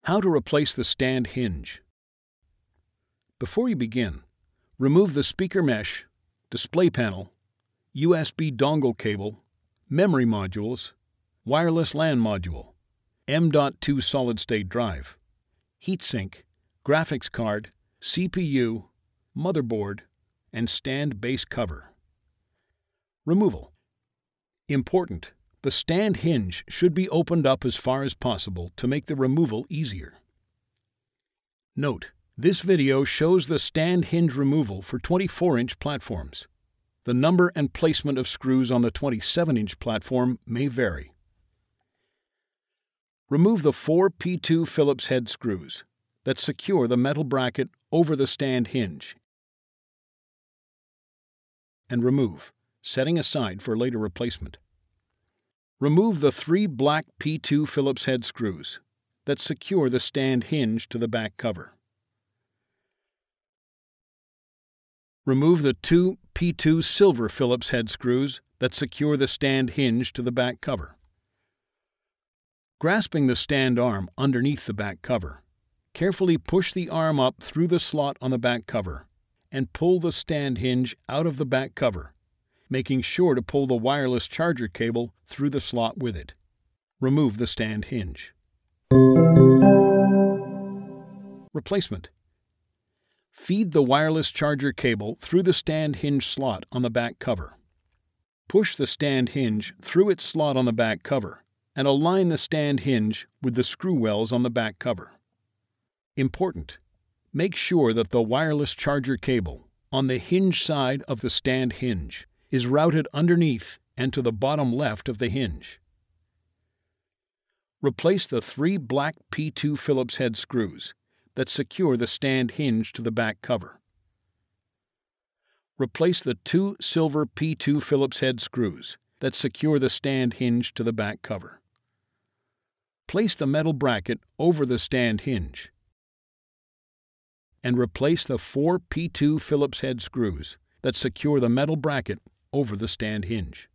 How to replace the stand hinge. Before you begin, remove the speaker mesh, display panel, USB dongle cable, memory modules, wireless LAN module, M.2 solid-state drive, heatsink, graphics card, CPU, motherboard, and stand base cover. Removal. Important: the stand hinge should be opened up as far as possible to make the removal easier. Note: this video shows the stand hinge removal for 24-inch platforms. The number and placement of screws on the 27-inch platform may vary. Remove the 4 P2 Phillips-head screws that secure the metal bracket over the stand hinge and remove, setting aside for later replacement. Remove the 3 black P2 Phillips-head screws that secure the stand hinge to the back cover. Remove the 2 P2 silver Phillips-head screws that secure the stand hinge to the back cover. Grasping the stand arm underneath the back cover, carefully push the arm up through the slot on the back cover and pull the stand hinge out of the back cover, making sure to pull the wireless charger cable through the slot with it. Remove the stand hinge. Replacement. Feed the wireless charger cable through the stand hinge slot on the back cover. Push the stand hinge through its slot on the back cover and align the stand hinge with the screw wells on the back cover. Important: make sure that the wireless charger cable on the hinge side of the stand hinge is routed underneath and to the bottom left of the hinge. Replace the 3 black P2 Phillips-head screws that secure the stand hinge to the back cover. Replace the 2 silver P2 Phillips-head screws that secure the stand hinge to the back cover. Place the metal bracket over the stand hinge and replace the 4 P2 Phillips-head screws that secure the metal bracket over the stand hinge.